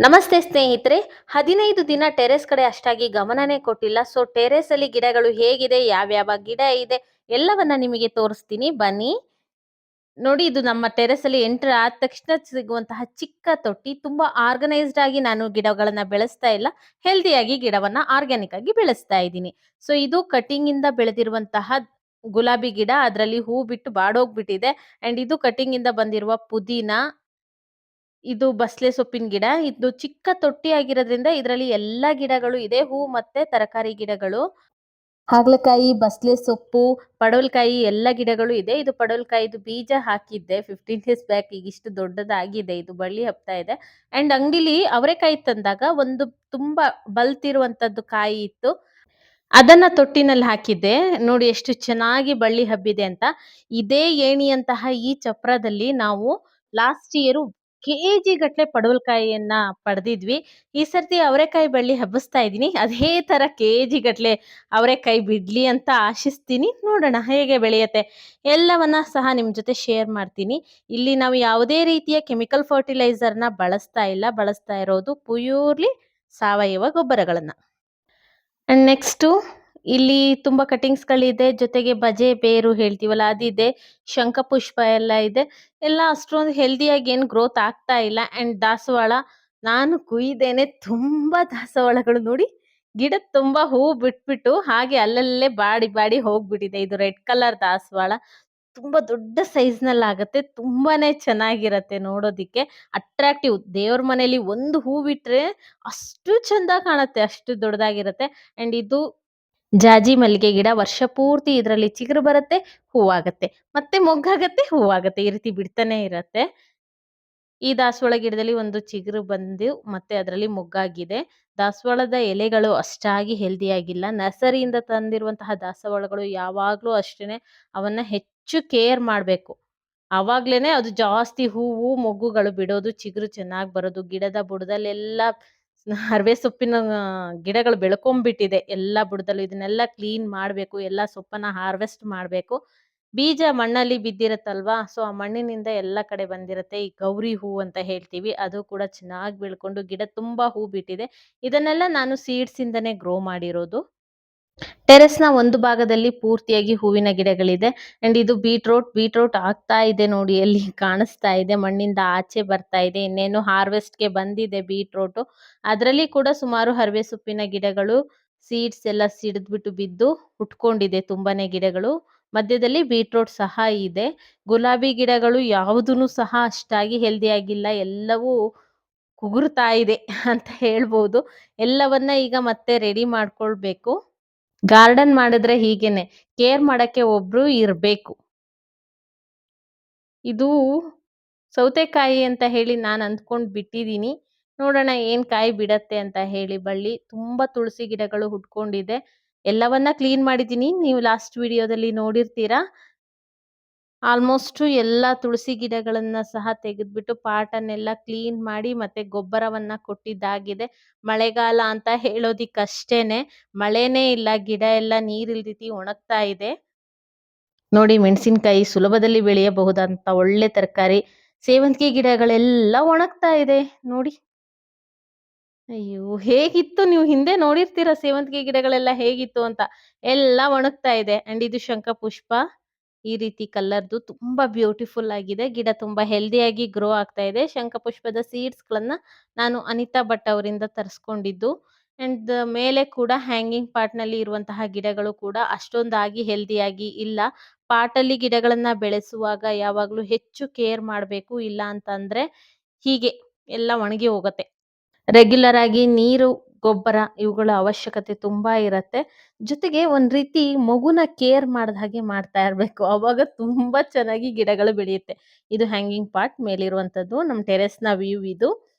ನಮಸ್ತೆ ಸ್ನೇಹಿತರೆ. 15 ದಿನ ಟೆರೇಸ್ ಕಡೆ ಅಷ್ಟಾಗಿ ಗಮನನೇ ಕೊಟ್ಟಿಲ್ಲ. ಸೊ ಟೆರೇಸ್ ಅಲ್ಲಿ ಗಿಡಗಳು ಹೇಗಿದೆ, ಯಾವ್ಯಾವ ಗಿಡ ಇದೆ ಎಲ್ಲವನ್ನ ನಿಮಗೆ ತೋರಿಸ್ತೀನಿ ಬನ್ನಿ. ನೋಡಿ, ಇದು ನಮ್ಮ ಟೆರೇಸ್ ಅಲ್ಲಿ ಎಂಟರ್ ಆದ ತಕ್ಷಣ ಸಿಗುವಂತಹ ಚಿಕ್ಕ ತೊಟ್ಟಿ. ತುಂಬಾ ಆರ್ಗನೈಸ್ಡ್ ಆಗಿ ನಾನು ಗಿಡಗಳನ್ನ ಬೆಳೆಸ್ತಾ ಇಲ್ಲ, ಹೆಲ್ದಿಯಾಗಿ ಗಿಡವನ್ನ ಆರ್ಗ್ಯಾನಿಕ್ ಆಗಿ ಬೆಳೆಸ್ತಾ ಇದ್ದೀನಿ. ಸೊ ಇದು ಕಟಿಂಗ್ ಇಂದ ಬೆಳೆದಿರುವಂತಹ ಗುಲಾಬಿ ಗಿಡ, ಅದರಲ್ಲಿ ಹೂ ಬಿಟ್ಟು ಬಾಡೋಗ್ಬಿಟ್ಟಿದೆ. ಅಂಡ್ ಇದು ಕಟಿಂಗ್ ಇಂದ ಬಂದಿರುವ ಪುದೀನ. ಇದು ಬಸ್ಲೆ ಸೊಪ್ಪಿನ ಗಿಡ. ಇದು ಚಿಕ್ಕ ತೊಟ್ಟಿ ಆಗಿರೋದ್ರಿಂದ ಇದರಲ್ಲಿ ಎಲ್ಲಾ ಗಿಡಗಳು ಇದೆ. ಹೂ ಮತ್ತೆ ತರಕಾರಿ ಗಿಡಗಳು. ಹಾಗಲಕಾಯಿ, ಬಸ್ಲೆ ಸೊಪ್ಪು, ಪಡವಲಕಾಯಿ ಎಲ್ಲ ಗಿಡಗಳು ಇದೆ. ಇದು ಪಡವಲಕಾಯಿದು ಬೀಜ ಹಾಕಿದ್ದೆ 15 ಡೇಸ್ ಬ್ಯಾಕ್. ಈಗ ಇಷ್ಟು ದೊಡ್ಡದಾಗಿದೆ, ಇದು ಬಳ್ಳಿ ಹಬ್ತಾ ಇದೆ. ಅಂಡ್ ಅಂಗಡಿಲಿ ಅವರೆಕಾಯಿ ತಂದಾಗ ಒಂದು ತುಂಬಾ ಬಲ್ತಿರುವಂತದ್ದು ಕಾಯಿ ಇತ್ತು. ಅದನ್ನ ತೊಟ್ಟಿನಲ್ಲಿ ಹಾಕಿದ್ದೆ. ನೋಡಿ ಎಷ್ಟು ಚೆನ್ನಾಗಿ ಬಳ್ಳಿ ಹಬ್ಬಿದೆ ಅಂತ. ಇದೇ ಏಣಿಯಂತಹ ಈ ಚಪ್ರದಲ್ಲಿ ನಾವು ಲಾಸ್ಟ್ ಇಯರ್ ಕೆಜಿ ಗಟ್ಲೆ ಪಡವಲಕಾಯಿಯನ್ನ ಪಡೆದಿದ್ವಿ. ಈ ಸರ್ತಿ ಅವರೆಕಾಯಿ ಬಳ್ಳಿ ಹಬ್ಬಿಸ್ತಾ ಇದ್ದೀನಿ. ಅದೇ ತರ ಕೆಜಿ ಗಟ್ಲೆ ಅವರೆಕಾಯಿ ಬಿಡ್ಲಿ ಅಂತ ಆಶಿಸ್ತೀನಿ. ನೋಡೋಣ ಹೇಗೆ ಬೆಳೆಯುತ್ತೆ. ಎಲ್ಲವನ್ನ ಸಹ ನಿಮ್ ಜೊತೆ ಶೇರ್ ಮಾಡ್ತೀನಿ. ಇಲ್ಲಿ ನಾವು ಯಾವುದೇ ರೀತಿಯ ಕೆಮಿಕಲ್ ಫರ್ಟಿಲೈಸರ್‌ನ ಬಳಸ್ತಾ ಇಲ್ಲ. ಬಳಸ್ತಾ ಇರೋದು ಪ್ಯೂರ್‌ಲಿ ಸಾವಯವ ಗೊಬ್ಬರಗಳನ್ನ. ಅಂಡ್ ನೆಕ್ಸ್ಟು ಇಲ್ಲಿ ತುಂಬಾ ಕಟಿಂಗ್ಸ್‌ಗಳಿದೆ. ಜೊತೆಗೆ ಬಜೆ ಬೇರು ಹೇಳ್ತೀವಲ್ಲ ಅದಿದೆ. ಶಂಖಪುಷ್ಪ ಎಲ್ಲ ಇದೆ. ಎಲ್ಲ ಅಷ್ಟೊಂದು ಹೆಲ್ದಿಯಾಗಿ ಏನು ಗ್ರೋತ್ ಆಗ್ತಾ ಇಲ್ಲ. ಅಂಡ್ ದಾಸವಾಳ ನಾನು ಕುಯ್ದೇನೆ ತುಂಬಾ ದಾಸವಾಳಗಳು ನೋಡಿ, ಗಿಡದ ತುಂಬಾ ಹೂವು ಬಿಟ್ಬಿಟ್ಟು ಹಾಗೆ ಅಲ್ಲಲ್ಲೇ ಬಾಡಿ ಬಾಡಿ ಹೋಗ್ಬಿಟ್ಟಿದೆ. ಇದು ರೆಡ್ ಕಲರ್ ದಾಸವಾಳ. ತುಂಬಾ ದೊಡ್ಡ ಸೈಜ್‌ನಲ್ಲಾಗತ್ತೆ. ತುಂಬಾನೇ ಚೆನ್ನಾಗಿರತ್ತೆ ನೋಡೋದಿಕ್ಕೆ. ಅಟ್ರಾಕ್ಟಿವ್. ದೇವ್ರ ಮನೇಲಿ ಒಂದು ಹೂ ಬಿಟ್ರೆ ಅಷ್ಟು ಚಂದ ಕಾಣತ್ತೆ. ಅಷ್ಟು ದೊಡ್ಡದಾಗಿರತ್ತೆ. ಅಂಡ್ ಇದು ಜಾಜಿ ಮಲ್ಲಿಗೆ ಗಿಡ. ವರ್ಷ ಪೂರ್ತಿ ಇದರಲ್ಲಿ ಚಿಗುರು ಬರುತ್ತೆ, ಹೂವಾಗತ್ತೆ. ಮತ್ತೆ ಮೊಗ್ಗಾಗತ್ತೆ, ಹೂವಾಗತ್ತೆ. ಈ ರೀತಿ ಬಿಡ್ತಾನೆ ಇರತ್ತೆ. ಈ ದಾಸವಾಳ ಗಿಡದಲ್ಲಿ ಒಂದು ಚಿಗುರು ಬಂದು ಮತ್ತೆ ಅದರಲ್ಲಿ ಮೊಗ್ಗಾಗಿದೆ. ದಾಸವಾಳದ ಎಲೆಗಳು ಅಷ್ಟಾಗಿ ಹೆಲ್ದಿಯಾಗಿಲ್ಲ. ನರ್ಸರಿಯಿಂದ ತಂದಿರುವಂತಹ ದಾಸವಾಳಗಳು ಯಾವಾಗ್ಲೂ ಅಷ್ಟೇನೆ, ಅವನ್ನ ಹೆಚ್ಚು ಕೇರ್ ಮಾಡ್ಬೇಕು. ಅವಾಗ್ಲೇನೆ ಅದು ಜಾಸ್ತಿ ಹೂವು, ಮೊಗ್ಗುಗಳು ಬಿಡೋದು, ಚಿಗುರು ಚೆನ್ನಾಗ್ ಬರೋದು. ಗಿಡದ ಬುಡದಲ್ಲೆಲ್ಲ ಹರವೆ ಸೊಪ್ಪಿನ ಗಿಡಗಳು ಬೆಳ್ಕೊಂಬಿಟ್ಟಿದೆ. ಎಲ್ಲಾ ಬುಡದಲ್ಲೂ ಇದನ್ನೆಲ್ಲ ಕ್ಲೀನ್ ಮಾಡ್ಬೇಕು. ಎಲ್ಲಾ ಸೊಪ್ಪನ್ನ ಹಾರ್ವೆಸ್ಟ್ ಮಾಡ್ಬೇಕು. ಬೀಜ ಮಣ್ಣಲ್ಲಿ ಬಿದ್ದಿರತ್ತಲ್ವಾ? ಸೊ ಆ ಮಣ್ಣಿನಿಂದ ಎಲ್ಲ ಕಡೆ ಬಂದಿರತ್ತೆ. ಈ ಗೌರಿ ಹೂ ಅಂತ ಹೇಳ್ತೀವಿ. ಅದು ಕೂಡ ಚೆನ್ನಾಗ್ ಬೆಳ್ಕೊಂಡು ಗಿಡ ತುಂಬಾ ಹೂ ಬಿಟ್ಟಿದೆ. ಇದನ್ನೆಲ್ಲ ನಾನು ಸೀಡ್ಸ್ ಇಂದನೇ ಗ್ರೋ ಮಾಡಿರೋದು. ಟೆರೇಸ್‌ನ ಒಂದು ಭಾಗದಲ್ಲಿ ಪೂರ್ತಿಯಾಗಿ ಹೂವಿನ ಗಿಡಗಳಿದೆ. ಅಂಡ್ ಇದು ಬೀಟ್‌ರೂಟ್ ಆಗ್ತಾ ಇದೆ ನೋಡಿ, ಅಲ್ಲಿ ಕಾಣಿಸ್ತಾ ಇದೆ. ಮಣ್ಣಿಂದ ಆಚೆ ಬರ್ತಾ ಇದೆ. ಇನ್ನೇನು ಹಾರ್ವೆಸ್ಟ್‌ಗೆ ಬಂದಿದೆ ಬೀಟ್‌ರೂಟು. ಅದರಲ್ಲಿ ಕೂಡ ಸುಮಾರು ಹರವೆ ಸೊಪ್ಪಿನ ಗಿಡಗಳು, ಸೀಡ್ಸ್ ಎಲ್ಲ ಸಿಡಿದ್ಬಿಟ್ಟು ಬಿದ್ದು ಹುಟ್ಕೊಂಡಿದೆ ತುಂಬಾನೇ ಗಿಡಗಳು. ಮಧ್ಯದಲ್ಲಿ ಬೀಟ್‌ರೂಟ್ ಸಹ ಇದೆ. ಗುಲಾಬಿ ಗಿಡಗಳು ಯಾವುದೂನು ಸಹ ಅಷ್ಟಾಗಿ ಹೆಲ್ದಿ ಆಗಿಲ್ಲ. ಎಲ್ಲವೂ ಕುಗುರ್ತಾ ಇದೆ ಅಂತ ಹೇಳ್ಬೋದು. ಎಲ್ಲವನ್ನ ಈಗ ಮತ್ತೆ ರೆಡಿ ಮಾಡ್ಕೊಳ್ಬೇಕು. ಗಾರ್ಡನ್ ಮಾಡಿದ್ರೆ ಹೀಗೇನೆ. ಕೇರ್ ಮಾಡಕ್ಕೆ ಒಬ್ರು ಇರ್ಬೇಕು. ಇದು ಸೌತೆಕಾಯಿ ಅಂತ ಹೇಳಿ ನಾನ್ ಅಂದ್ಕೊಂಡ್ ಬಿಟ್ಟಿದೀನಿ. ನೋಡೋಣ ಏನ್ ಕಾಯಿ ಬಿಡತ್ತೆ ಅಂತ ಹೇಳಿ. ಬಳ್ಳಿ ತುಂಬಾ ತುಳಸಿ ಗಿಡಗಳು ಹುಟ್ಕೊಂಡಿದೆ. ಎಲ್ಲವನ್ನ ಕ್ಲೀನ್ ಮಾಡಿದೀನಿ. ನೀವು ಲಾಸ್ಟ್ ವಿಡಿಯೋದಲ್ಲಿ ನೋಡಿರ್ತೀರಾ. ಆಲ್ಮೋಸ್ಟ್ ಎಲ್ಲಾ ತುಳಸಿ ಗಿಡಗಳನ್ನ ಸಹ ತೆಗೆದ್ಬಿಟ್ಟು ಪಾಟನ್ನೆಲ್ಲ ಕ್ಲೀನ್ ಮಾಡಿ ಮತ್ತೆ ಗೊಬ್ಬರವನ್ನ ಕೊಟ್ಟಿದ್ದಾಗಿದೆ. ಮಳೆಗಾಲ ಅಂತ ಹೇಳೋದಿಕ್ಕಷ್ಟೇನೆ. ಮಳೆನೇ ಇಲ್ಲ. ಗಿಡ ಎಲ್ಲ ನೀರಿಲ್ದಿತಿ ಒಣಗ್ತಾ ಇದೆ. ನೋಡಿ, ಮೆಣಸಿನಕಾಯಿ ಸುಲಭದಲ್ಲಿ ಬೆಳೆಯಬಹುದಂತ ಒಳ್ಳೆ ತರಕಾರಿ. ಸೇವಂತಿಗೆ ಗಿಡಗಳೆಲ್ಲ ಒಣಗ್ತಾ ಇದೆ ನೋಡಿ. ಅಯ್ಯೋ! ಹೇಗಿತ್ತು, ನೀವು ಹಿಂದೆ ನೋಡಿರ್ತೀರ ಸೇವಂತಿಗೆ ಗಿಡಗಳೆಲ್ಲ ಹೇಗಿತ್ತು ಅಂತ. ಎಲ್ಲ ಒಣಗ್ತಾ ಇದೆ. ಅಂಡ್ ಇದು ಶಂಖಪುಷ್ಪ. ಈ ರೀತಿ ಕಲರ್‌ದು ತುಂಬಾ ಬ್ಯೂಟಿಫುಲ್ ಆಗಿದೆ. ಗಿಡ ತುಂಬಾ ಹೆಲ್ದಿಯಾಗಿ ಗ್ರೋ ಆಗ್ತಾ ಇದೆ. ಶಂಖಪುಷ್ಪದ ಸೀಡ್ಸ್‌ಗಳನ್ನ ನಾನು ಅನಿತಾ ಭಟ್ ಅವರಿಂದ ತರಿಸ್ಕೊಂಡಿದ್ದು. ಅಂಡ್ ಮೇಲೆ ಕೂಡ ಹ್ಯಾಂಗಿಂಗ್ ಪಾಟ್‌ನಲ್ಲಿ ಇರುವಂತಹ ಗಿಡಗಳು ಕೂಡ ಅಷ್ಟೊಂದಾಗಿ ಹೆಲ್ದಿಯಾಗಿ ಇಲ್ಲ. ಪಾಟಲ್ಲಿ ಗಿಡಗಳನ್ನ ಬೆಳೆಸುವಾಗ ಯಾವಾಗ್ಲೂ ಹೆಚ್ಚು ಕೇರ್ ಮಾಡ್ಬೇಕು. ಇಲ್ಲ ಅಂತಂದ್ರೆ ಹೀಗೆ ಎಲ್ಲ ಒಣಗಿ ಹೋಗತ್ತೆ. ರೆಗ್ಯುಲರ್ ಆಗಿ ನೀರು, ಗೊಬ್ಬರ ಇವುಗಳ ಅವಶ್ಯಕತೆ ತುಂಬಾ ಇರತ್ತೆ. ಜೊತೆಗೆ ಒಂದ್ ರೀತಿ ಮಗುನ ಕೇರ್ ಮಾಡ್ದ ಹಾಗೆ ಮಾಡ್ತಾ ಇರ್ಬೇಕು. ಅವಾಗ ತುಂಬಾ ಚೆನ್ನಾಗಿ ಗಿಡಗಳು ಬೆಳೆಯುತ್ತೆ. ಇದು ಹ್ಯಾಂಗಿಂಗ್ ಪಾಟ್ ಮೇಲಿರುವಂತದ್ದು. ನಮ್ ಟೆರೇಸ್‌ನ ವ್ಯೂ ಇದು.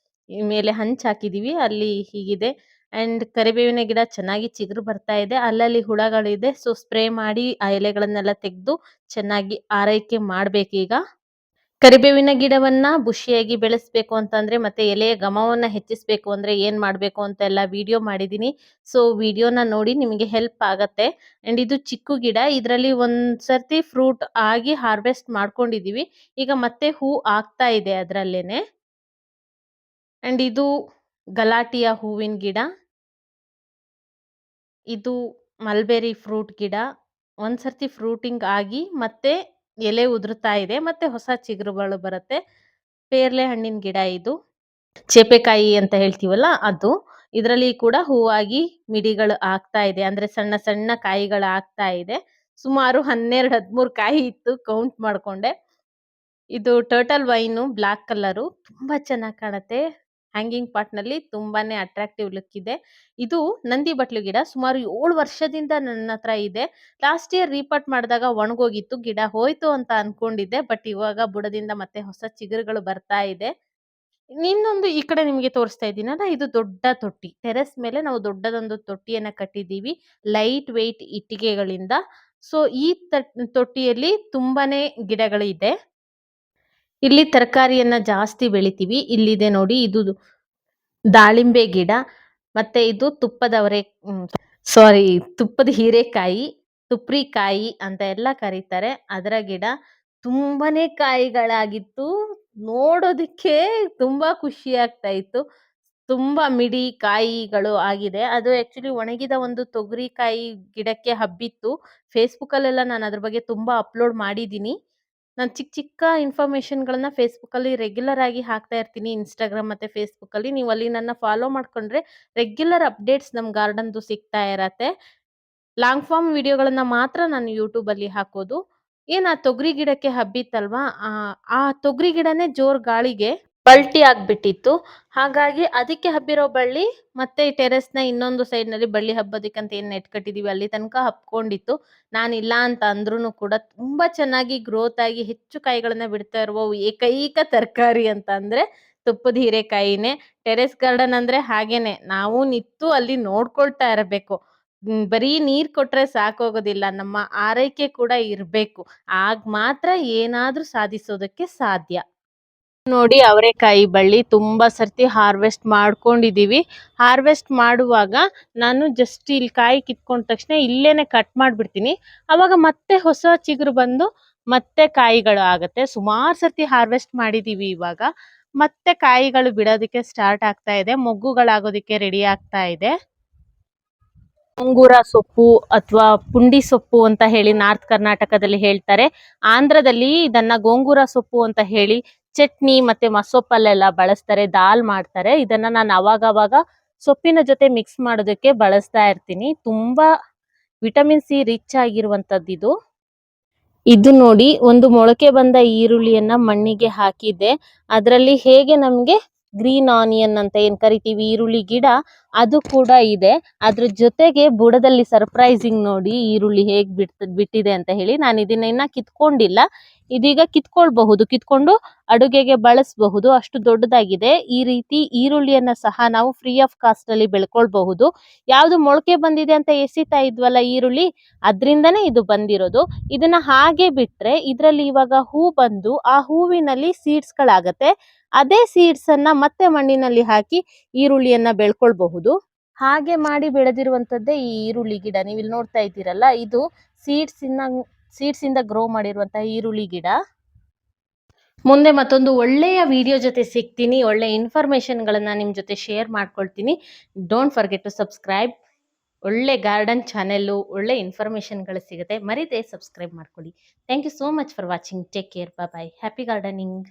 ಈ ಮೇಲೆ ಹಂಚ್ ಹಾಕಿದೀವಿ. ಅಲ್ಲಿ ಹೀಗಿದೆ. ಅಂಡ್ ಕರಿಬೇವಿನ ಗಿಡ ಚೆನ್ನಾಗಿ ಚಿಗುರು ಬರ್ತಾ ಇದೆ. ಅಲ್ಲಲ್ಲಿ ಹುಳಗಳಿದೆ. ಸೊ ಸ್ಪ್ರೇ ಮಾಡಿ ಆ ಎಲೆಗಳನ್ನೆಲ್ಲ ತೆಗ್ದು ಚೆನ್ನಾಗಿ ಆರೈಕೆ ಮಾಡ್ಬೇಕೀಗ. ಕರಿಬೇವಿನ ಗಿಡವನ್ನ ಬುಷಿಯಾಗಿ ಬೆಳೆಸ್ಬೇಕು ಅಂತಂದ್ರೆ ಮತ್ತೆ ಎಲೆಯ ಘಮವನ್ನ ಹೆಚ್ಚಿಸ್ಬೇಕು ಅಂದ್ರೆ ಏನ್ ಮಾಡ್ಬೇಕು ಅಂತೆಲ್ಲ ವಿಡಿಯೋ ಮಾಡಿದೀನಿ. ಸೊ ವಿಡಿಯೋನ ನೋಡಿ, ನಿಮಗೆ ಹೆಲ್ಪ್ ಆಗತ್ತೆ. ಅಂಡ್ ಇದು ಚಿಕ್ಕು ಗಿಡ. ಇದ್ರಲ್ಲಿ ಒಂದ್ ಸರ್ತಿ ಫ್ರೂಟ್ ಆಗಿ ಹಾರ್ವೆಸ್ಟ್ ಮಾಡ್ಕೊಂಡಿದೀವಿ. ಈಗ ಮತ್ತೆ ಹೂ ಆಗ್ತಾ ಇದೆ ಅದ್ರಲ್ಲೇನೆ. ಅಂಡ್ ಇದು ಗಲಾಟಿಯ ಹೂವಿನ ಗಿಡ, ಇದು ಮಲ್ಬೆರಿ ಫ್ರೂಟ್ ಗಿಡ. ಒಂದ್ಸರ್ತಿ ಫ್ರೂಟಿಂಗ್ ಆಗಿ ಮತ್ತೆ ಎಲೆ ಉದುರ್ತಾ ಇದೆ, ಮತ್ತೆ ಹೊಸ ಚಿಗುರುಗಳು ಬರುತ್ತೆ. ಪೇರ್ಲೆ ಹಣ್ಣಿನ ಗಿಡ ಇದು. ಚೇಪೆಕಾಯಿ ಅಂತ ಹೇಳ್ತೀವಲ್ಲ ಅದು. ಇದರಲ್ಲಿ ಕೂಡ ಹೂವಾಗಿ ಮಿಡಿಗಳು ಆಗ್ತಾ ಇದೆ, ಅಂದ್ರೆ ಸಣ್ಣ ಸಣ್ಣ ಕಾಯಿಗಳು ಆಗ್ತಾ ಇದೆ. ಸುಮಾರು 12, 13 ಕಾಯಿ ಇತ್ತು, ಕೌಂಟ್ ಮಾಡ್ಕೊಂಡೆ. ಇದು ಟರ್ಟಲ್ ವೈನು, ಬ್ಲಾಕ್ ಕಲರು, ತುಂಬಾ ಚೆನ್ನಾಗಿ ಕಾಣುತ್ತೆ. ಹ್ಯಾಂಗಿಂಗ್ ಪಾಟ್ ನಲ್ಲಿ ತುಂಬಾನೇ ಅಟ್ರಾಕ್ಟಿವ್ ಲುಕ್ ಇದೆ. ಇದು ನಂದಿ ಬಟ್ಲು ಗಿಡ, ಸುಮಾರು 7 ವರ್ಷದಿಂದ ನನ್ನ ಹತ್ರ ಇದೆ. ಲಾಸ್ಟ್ ಇಯರ್ ರೀಪಾಟ್ ಮಾಡಿದಾಗ ಒಣಗೋಗಿತ್ತು, ಗಿಡ ಹೋಯ್ತು ಅಂತ ಅನ್ಕೊಂಡಿದ್ದೆ. ಬಟ್ ಇವಾಗ ಬುಡದಿಂದ ಮತ್ತೆ ಹೊಸ ಚಿಗುರುಗಳು ಬರ್ತಾ ಇದೆ. ಇನ್ನೊಂದು ಈ ಕಡೆ ನಿಮಗೆ ತೋರಿಸ್ತಾ ಇದ್ದೀನಲ್ಲ, ಇದು ದೊಡ್ಡ ತೊಟ್ಟಿ. ಟೆರೆಸ್ ಮೇಲೆ ನಾವು ದೊಡ್ಡದೊಂದು ತೊಟ್ಟಿಯನ್ನ ಕಟ್ಟಿದ್ದೀವಿ, ಲೈಟ್ ವೆಯ್ಟ್ ಇಟ್ಟಿಗೆಗಳಿಂದ. ಸೊ ಈ ತೊಟ್ಟಿಯಲ್ಲಿ ತುಂಬಾನೇ ಗಿಡಗಳು ಇದೆ. ಇಲ್ಲಿ ತರಕಾರಿಯನ್ನ ಜಾಸ್ತಿ ಬೆಳಿತೀವಿ. ಇಲ್ಲಿದೆ ನೋಡಿ, ಇದು ದಾಳಿಂಬೆ ಗಿಡ, ಮತ್ತೆ ಇದು ತುಪ್ಪದ ಹೀರೆಕಾಯಿ, ತುಪ್ರಿಕಾಯಿ ಅಂತ ಎಲ್ಲ ಕರೀತಾರೆ. ಅದರ ಗಿಡ ತುಂಬಾನೇ ಕಾಯಿಗಳಾಗಿತ್ತು. ನೋಡೋದಿಕ್ಕೆ ತುಂಬಾ ಖುಷಿ ಆಗ್ತಾ ಇತ್ತು. ತುಂಬಾ ಮಿಡಿ ಕಾಯಿಗಳು ಆಗಿದೆ. ಅದು ಆಕ್ಚುಲಿ ಒಣಗಿದ ಒಂದು ತೊಗರಿಕಾಯಿ ಗಿಡಕ್ಕೆ ಹಬ್ಬಿತ್ತು. ಫೇಸ್ಬುಕ್ ಅಲ್ಲೆಲ್ಲ ನಾನು ಅದ್ರ ಬಗ್ಗೆ ತುಂಬಾ ಅಪ್ಲೋಡ್ ಮಾಡಿದೀನಿ. ನಾನು ಚಿಕ್ಕ ಚಿಕ್ಕ ಇನ್ಫಾರ್ಮೇಶನ್ಗಳನ್ನ ಫೇಸ್ಬುಕ್ ಅಲ್ಲಿ ರೆಗ್ಯುಲರ್ ಆಗಿ ಹಾಕ್ತಾ ಇರ್ತೀನಿ, ಇನ್ಸ್ಟಾಗ್ರಾಮ್ ಮತ್ತೆ ಫೇಸ್ಬುಕ್ ಅಲ್ಲಿ. ನೀವು ಅಲ್ಲಿ ನನ್ನ ಫಾಲೋ ಮಾಡ್ಕೊಂಡ್ರೆ ರೆಗ್ಯುಲರ್ ಅಪ್ಡೇಟ್ಸ್ ನಮ್ ಗಾರ್ಡನ್ದು ಸಿಗ್ತಾ ಇರತ್ತೆ. ಲಾಂಗ್ ಫಾರ್ಮ್ ವಿಡಿಯೋಗಳನ್ನ ಮಾತ್ರ ನಾನು ಯೂಟ್ಯೂಬ್ ಅಲ್ಲಿ ಹಾಕೋದು. ಆ ತೊಗರಿ ಗಿಡಕ್ಕೆ ಹಬ್ಬಿತ್ತಲ್ವಾ, ಆ ತೊಗರಿ ಗಿಡನೇ ಜೋರ್ ಗಾಳಿಗೆ ಪಲ್ಟಿ ಆಗ್ಬಿಟ್ಟಿತ್ತು. ಹಾಗಾಗಿ ಅದಕ್ಕೆ ಹಬ್ಬಿರೋ ಬಳ್ಳಿ ಮತ್ತೆ ಟೆರೆಸ್ನ ಇನ್ನೊಂದು ಸೈಡ್ ನಲ್ಲಿ ಬಳ್ಳಿ ಹಬ್ಬದಕ್ಕಂತ ಏನ್ ನೆಟ್ ಕಟ್ಟಿದೀವಿ ಅಲ್ಲಿ ತನಕ ಹಬ್ಕೊಂಡಿತ್ತು. ನಾನಿಲ್ಲ ಅಂತ ಅಂದ್ರೂ ಕೂಡ ತುಂಬಾ ಚೆನ್ನಾಗಿ ಗ್ರೋತ್ ಆಗಿ ಹೆಚ್ಚು ಕಾಯಿಗಳನ್ನ ಬಿಡ್ತಾ ಇರುವ ಏಕೈಕ ತರಕಾರಿ ಅಂತ ಅಂದ್ರೆ ತುಪ್ಪದ ಹೀರೆಕಾಯಿನೇ. ಟೆರೆಸ್ ಗಾರ್ಡನ್ ಅಂದ್ರೆ ಹಾಗೇನೆ, ನಾವು ನಿತ್ತು ಅಲ್ಲಿ ನೋಡ್ಕೊಳ್ತಾ ಇರಬೇಕು. ಬರೀ ನೀರ್ ಕೊಟ್ರೆ ಸಾಕೋಗೋದಿಲ್ಲ, ನಮ್ಮ ಆರೈಕೆ ಕೂಡ ಇರ್ಬೇಕು. ಆಗ ಮಾತ್ರ ಏನಾದ್ರೂ ಸಾಧಿಸೋದಕ್ಕೆ ಸಾಧ್ಯ. ನೋಡಿ, ಅವರೆಕಾಯಿ ಬಳ್ಳಿ ತುಂಬಾ ಸರ್ತಿ ಹಾರ್ವೆಸ್ಟ್ ಮಾಡ್ಕೊಂಡಿದೀವಿ. ಹಾರ್ವೆಸ್ಟ್ ಮಾಡುವಾಗ ನಾನು ಜಸ್ಟ್ ಇಲ್ಲಿ ಕಾಯಿ ಕಿತ್ಕೊಂಡ ತಕ್ಷಣ ಇಲ್ಲೇನೆ ಕಟ್ ಮಾಡ್ಬಿಡ್ತೀನಿ. ಅವಾಗ ಮತ್ತೆ ಹೊಸ ಚಿಗುರು ಬಂದು ಮತ್ತೆ ಕಾಯಿಗಳು ಆಗತ್ತೆ. ಸುಮಾರು ಸರ್ತಿ ಹಾರ್ವೆಸ್ಟ್ ಮಾಡಿದೀವಿ. ಇವಾಗ ಮತ್ತೆ ಕಾಯಿಗಳು ಬಿಡೋದಕ್ಕೆ ಸ್ಟಾರ್ಟ್ ಆಗ್ತಾ ಇದೆ, ಮೊಗ್ಗುಗಳಾಗೋದಕ್ಕೆ ರೆಡಿ ಆಗ್ತಾ ಇದೆ. ಗೋಂಗೂರ ಸೊಪ್ಪು ಅಥವಾ ಪುಂಡಿ ಸೊಪ್ಪು ಅಂತ ಹೇಳಿ ನಾರ್ತ್ ಕರ್ನಾಟಕದಲ್ಲಿ ಹೇಳ್ತಾರೆ. ಆಂಧ್ರದಲ್ಲಿ ಇದನ್ನ ಗೋಂಗೂರ ಸೊಪ್ಪು ಅಂತ ಹೇಳಿ ಚಟ್ನಿ ಮತ್ತೆ ಮಸೊಪ್ಪಲ್ಲೆಲ್ಲ ಬಳಸ್ತಾರೆ, ದಾಲ್ ಮಾಡ್ತಾರೆ. ಇದನ್ನ ನಾನು ಅವಾಗವಾಗ ಸೊಪ್ಪಿನ ಜೊತೆ ಮಿಕ್ಸ್ ಮಾಡೋದಕ್ಕೆ ಬಳಸ್ತಾ ಇರ್ತೀನಿ. ತುಂಬಾ ವಿಟಮಿನ್ ಸಿ ರಿಚ್ ಆಗಿರುವಂತದ್ದು ಇದು. ಇದು ನೋಡಿ, ಒಂದು ಮೊಳಕೆ ಬಂದ ಈರುಳ್ಳಿಯನ್ನ ಮಣ್ಣಿಗೆ ಹಾಕಿದ್ದೆ. ಅದರಲ್ಲಿ ಹೇಗೆ ನಮ್ಗೆ ಗ್ರೀನ್ ಆನಿಯನ್ ಅಂತ ಏನ್ ಕರಿತೀವಿ, ಈರುಳ್ಳಿ ಗಿಡ, ಅದು ಕೂಡ ಇದೆ. ಅದ್ರ ಜೊತೆಗೆ ಬುಡದಲ್ಲಿ ಸರ್ಪ್ರೈಸಿಂಗ್ ನೋಡಿ ಈರುಳ್ಳಿ ಹೇಗ್ ಬಿಟ್ಟಿದೆ ಅಂತ ಹೇಳಿ. ನಾನು ಇದನ್ನ ಇನ್ನ ಕಿತ್ಕೊಂಡಿಲ್ಲ, ಇದೀಗ ಕಿತ್ಕೊಳ್ಬಹುದು, ಕಿತ್ಕೊಂಡು ಅಡುಗೆಗೆ ಬಳಸಬಹುದು, ಅಷ್ಟು ದೊಡ್ಡದಾಗಿದೆ. ಈ ರೀತಿ ಈರುಳ್ಳಿಯನ್ನ ಸಹ ನಾವು ಫ್ರೀ ಆಫ್ ಕಾಸ್ಟ್ ಅಲ್ಲಿ ಬೆಳ್ಕೊಳ್ಬಹುದು. ಯಾವ್ದು ಮೊಳಕೆ ಬಂದಿದೆ ಅಂತ ಎಸಿತಾ ಇದ್ವಲ್ಲ ಈರುಳ್ಳಿ, ಅದ್ರಿಂದನೇ ಇದು ಬಂದಿರೋದು. ಇದನ್ನ ಹಾಗೆ ಬಿಟ್ರೆ ಇದ್ರಲ್ಲಿ ಇವಾಗ ಹೂ ಬಂದು ಆ ಹೂವಿನಲ್ಲಿ ಸೀಡ್ಸ್ ಗಳಾಗತ್ತೆ. ಅದೇ ಸೀಡ್ಸ್ ಅನ್ನ ಮತ್ತೆ ಮಣ್ಣಿನಲ್ಲಿ ಹಾಕಿ ಈರುಳ್ಳಿಯನ್ನ ಬೆಳ್ಕೊಳ್ಬಹುದು. ಹಾಗೆ ಮಾಡಿ ಬೆಳೆದಿರುವಂತದ್ದೇ ಈ ಈರುಳ್ಳಿ ಗಿಡ. ನೀವು ಇಲ್ಲಿ ನೋಡ್ತಾ ಇದ್ದೀರಲ್ಲ, ಇದು ಸೀಡ್ಸ್ ಇಂದ ಗ್ರೋ ಮಾಡಿರುವಂತಹ ಈರುಳ್ಳಿ ಗಿಡ. ಮುಂದೆ ಮತ್ತೊಂದು ಒಳ್ಳೆಯ ವಿಡಿಯೋ ಜೊತೆ ಸಿಗ್ತೀನಿ, ಒಳ್ಳೆ ಇನ್ಫಾರ್ಮೇಶನ್ಗಳನ್ನ ನಿಮ್ ಜೊತೆ ಶೇರ್ ಮಾಡ್ಕೊಳ್ತೀನಿ. Don't forget to subscribe. ಒಳ್ಳೆ ಗಾರ್ಡನ್ ಚಾನೆಲ್ಲು, ಒಳ್ಳೆ ಇನ್ಫಾರ್ಮೇಶನ್ಗಳು ಸಿಗುತ್ತೆ, ಮರೀದೆ ಸಬ್ಸ್ಕ್ರೈಬ್ ಮಾಡ್ಕೊಳ್ಳಿ. Thank you so much for watching. Take care, bye bye, happy gardening.